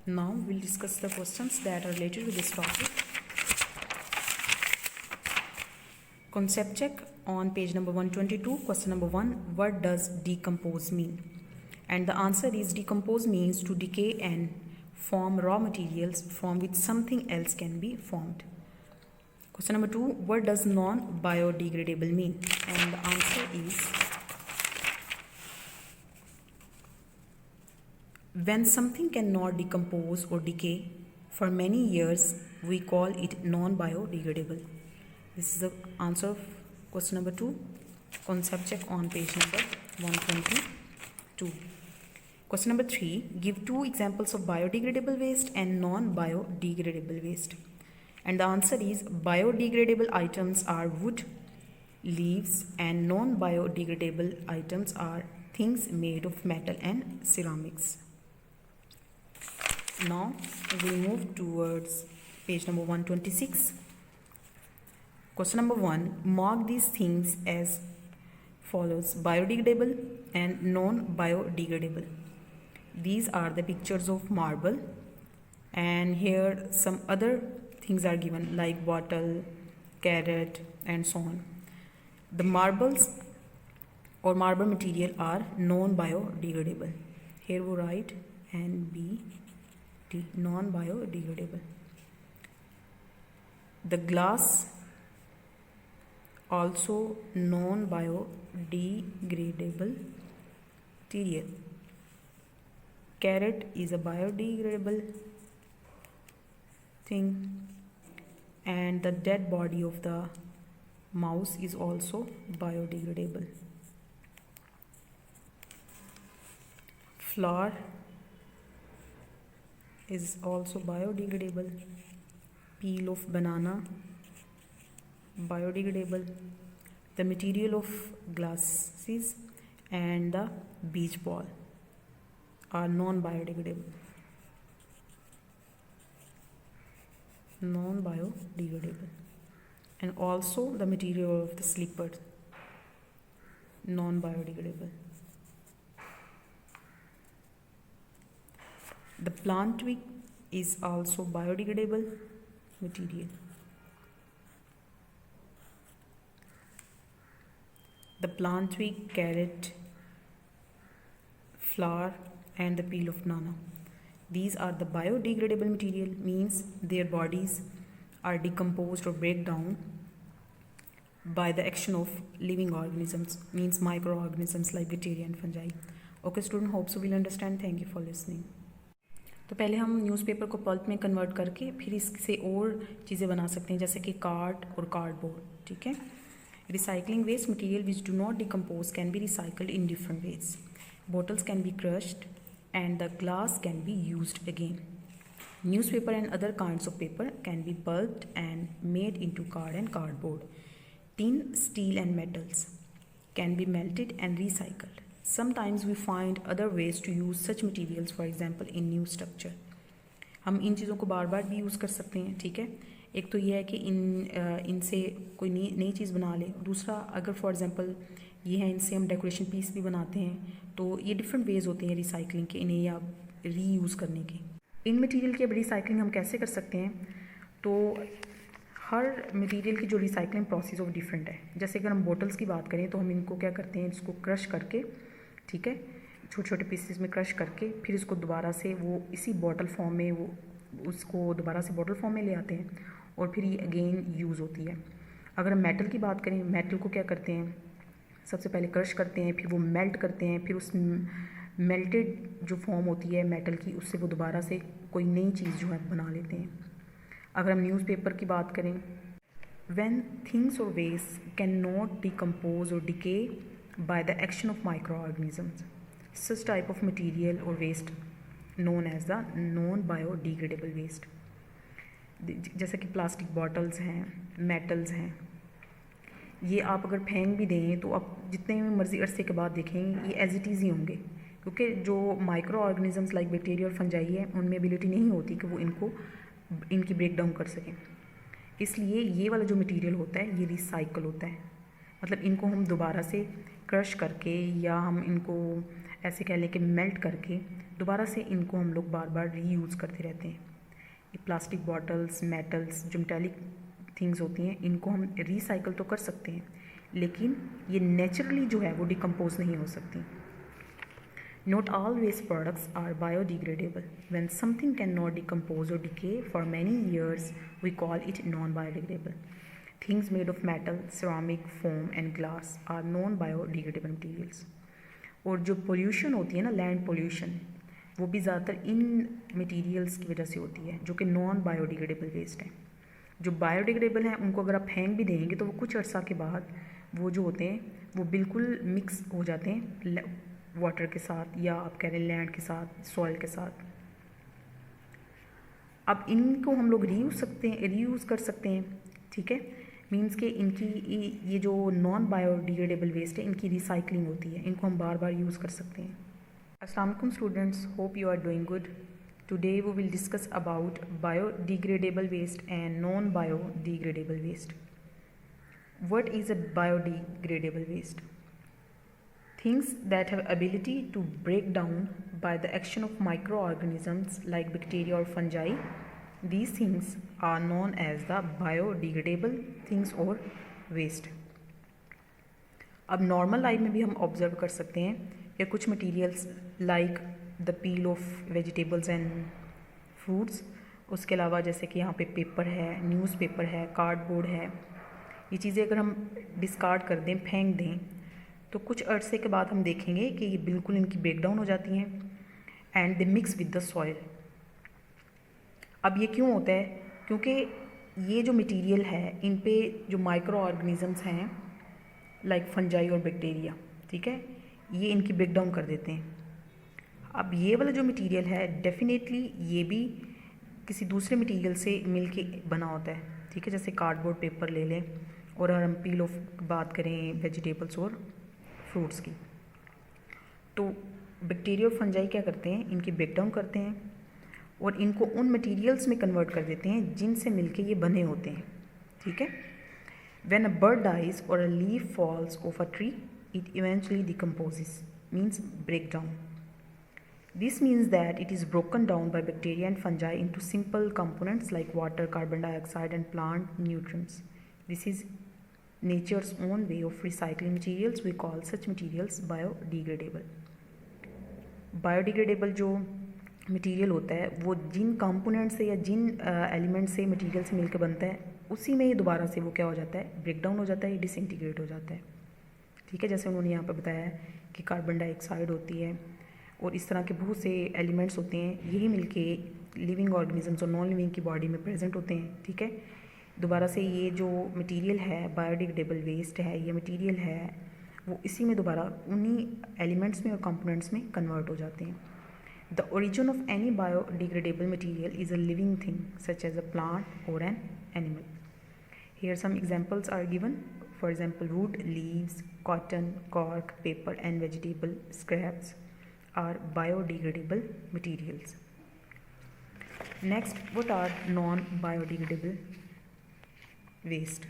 Now we'll discuss the questions that are related with this topic. Concept check on page number 122. Question number 1. What does decompose mean? And the answer is decompose means to decay and form raw materials from which something else can be formed. Question number 2. What does non-biodegradable mean? And the answer is when something cannot decompose or decay for many years, we call it non-biodegradable. This is the answer of question number 2. Concept check on page number 122. Question number 3. Give 2 examples of biodegradable waste and non-biodegradable waste. And the answer is biodegradable items are wood, leaves, and non-biodegradable items are things made of metal and ceramics. Now we move towards page number 126. Question number 1. Mark these things as follows: biodegradable and non-biodegradable. These are the pictures of marble, and here some other things are given like bottle, carrot, and so on. The marbles or marble material are non-biodegradable. Here we write NBD, non-biodegradable. The glass also non-biodegradable material. Carrot is a biodegradable thing, and the dead body of the mouse is also biodegradable. Flour is also biodegradable. Peel of banana, biodegradable. The material of glasses and the beach ball are non-biodegradable. And also the material of the slipper, non-biodegradable. The plant twig is also biodegradable material. The plant twig, carrot, flour, and the peel of banana. These are the biodegradable material, means their bodies are decomposed or break down by the action of living organisms, means microorganisms like bacteria and fungi. Okay student, hope so will understand. Thank you for listening. तो पहले हम newspaper को pulp में convert करके फिर इससे और चीज़ें बना सकते हैं, जैसे कि कार्ड और कार्डबोर्ड. ठीक है. Recycling waste material which do not decompose can be recycled in different ways. Bottles can be crushed and the glass can be used again. Newspaper and other kinds of paper can be pulped and made into card and cardboard. Tin, steel and metals can be melted and recycled. Sometimes we find other ways to use such materials, for example in new structure. हम इन चीज़ों को बार बार भी use कर सकते हैं. ठीक है. एक तो ये है कि इनसे कोई नई चीज़ बना ले. दूसरा, अगर फॉर एग्जांपल ये है, इनसे हम डेकोरेशन पीस भी बनाते हैं. तो ये डिफरेंट वेज होते हैं रिसाइकलिंग के, इन्हें या रीयूज़ करने के. इन मटेरियल की अब रिसाइकलिंग हम कैसे कर सकते हैं? तो हर मटेरियल की जो रिसाइकलिंग प्रोसेस वो डिफरेंट है. जैसे अगर हम बॉटल्स की बात करें तो हम इनको क्या करते हैं, इसको क्रश करके, ठीक है, छोटे छोटे पीसेस में क्रश करके फिर इसको दोबारा से वो इसी बॉटल फॉर्म में वो उसको दोबारा से बॉटल फॉर्म में ले आते हैं और फिर ये अगेन यूज़ होती है. अगर हम मेटल की बात करें, मेटल को क्या करते हैं, सबसे पहले क्रश करते हैं, फिर वो मेल्ट करते हैं, फिर उस मेल्टेड जो फॉर्म होती है मेटल की, उससे वो दोबारा से कोई नई चीज़ जो है बना लेते हैं. अगर हम न्यूज़पेपर की बात करें, व्हेन थिंग्स और वेस्ट कैन नॉट डिकम्पोज और decay by the action of microorganisms, such type of material और waste known as the non-biodegradable waste. जैसे कि प्लास्टिक बॉटल्स हैं, मेटल्स हैं, ये आप अगर फेंक भी दें तो आप जितने मर्जी अरसे के बाद देखेंगे ये एज इट इज़ ही होंगे, क्योंकि जो माइक्रो ऑर्गेनिजम्स लाइक बैक्टीरिया और फंजाई है उनमें एबिलिटी नहीं होती कि वो इनकी ब्रेक डाउन कर सकें. इसलिए ये वाला जो मटेरियल होता है ये रिसाइकल होता है. मतलब इनको हम दोबारा से क्रश करके या हम इनको ऐसे कह लें कि मेल्ट करके दोबारा से इनको हम लोग बार बार रीयूज़ करते रहते हैं। ये प्लास्टिक बॉटल्स, मेटल्स, जो मेटालिक थिंग्स होती हैं, इनको हम रिसाइकल तो कर सकते हैं, लेकिन ये नेचुरली जो है वो डिकम्पोज नहीं हो सकती। Not all waste products are biodegradable. When something cannot decompose or decay for many years, we call it non-biodegradable. Things made of metal, ceramic, foam and glass are non-biodegradable materials. और जो pollution होती है ना, land pollution, वो भी ज़्यादातर इन materials की वजह से होती है, जो कि नॉन बायोडिग्रेडेबल वेस्ट है। जो बायोडिग्रेडेबल हैं उनको अगर आप फेंक भी देंगे तो वो कुछ अर्सा के बाद वो जो होते हैं वो बिल्कुल मिक्स हो जाते हैं वाटर के साथ, या आप कह रहे हैं लैंड के साथ, सॉइल के साथ। अब इनको हम लोग रीयूज़ कर सकते हैं, ठीक है। मींस के इनकी ये जो नॉन बायोडिग्रेडेबल वेस्ट है, इनकी रिसाइकलिंग होती है, इनको हम बार बार यूज़ कर सकते हैं। अस्सलाम वालेकुम students, hope you are doing good. Today we will discuss about biodegradable waste and non biodegradable waste. What is a biodegradable waste? Things that have ability to break down by the action of microorganisms like bacteria or fungi, these things are known as the biodegradable things or waste. अब normal life में भी हम observe कर सकते हैं कि कुछ materials like the peel of vegetables and fruits, उसके अलावा जैसे कि यहाँ पे पेपर है, न्यूज़पेपर है, कार्डबोर्ड है, ये चीज़ें अगर हम डिस्कार्ड कर दें, फेंक दें, तो कुछ अरसे के बाद हम देखेंगे कि ये बिल्कुल इनकी ब्रेक डाउन हो जाती हैं and they mix with the soil. अब ये क्यों होता है? क्योंकि ये जो मटेरियल है, इन पे जो माइक्रो ऑर्गेनिजम्स हैं लाइक फंजाई और बैक्टीरिया, ठीक है, ये इनकी ब्रेक डाउन कर देते हैं। अब ये वाला जो मटेरियल है, डेफिनेटली ये भी किसी दूसरे मटेरियल से मिल के बना होता है, ठीक है। जैसे कार्डबोर्ड पेपर ले लें, और अगर हम पील ऑफ बात करें वेजिटेबल्स और फ्रूट्स की, तो बैक्टीरिया और फंजाई क्या करते हैं, इनकी ब्रेक डाउन करते हैं और इनको उन मटेरियल्स में कन्वर्ट कर देते हैं जिनसे मिलके ये बने होते हैं, ठीक है। व्हेन अ बर्ड डाइज और a leaf falls off a tree, it eventually decomposes, means break down. This means that it is broken down by bacteria and fungi into simple components like water, carbon dioxide and plant nutrients. This is nature's own way of recycling materials. We call such materials biodegradable. Biodegradable जो material होता है वो जिन component से या जिन element से material से मिलकर बनता है, उसी में ही दोबारा से वो क्या हो जाता है, ब्रेक डाउन हो जाता है, डिसइंटीग्रेट हो जाता है, ठीक है। जैसे उन्होंने यहाँ पर बताया है कि कार्बन डाइऑक्साइड होती है और इस तरह के बहुत से एलिमेंट्स होते हैं, यही मिलके लिविंग ऑर्गेनिजम्स और नॉन लिविंग की बॉडी में प्रेजेंट होते हैं, ठीक है। दोबारा से ये जो मटेरियल है, बायोडिग्रेडेबल वेस्ट है, ये मटेरियल है, वो इसी में दोबारा उन्हीं एलिमेंट्स में और कंपोनेंट्स में कन्वर्ट हो जाते हैं। The origin of any biodegradable material is a living thing such as a plant और an animal. Here some examples are given, for example wood, leaves, cotton, cork, paper and vegetable scraps are biodegradable materials. Next, what are non biodegradable waste?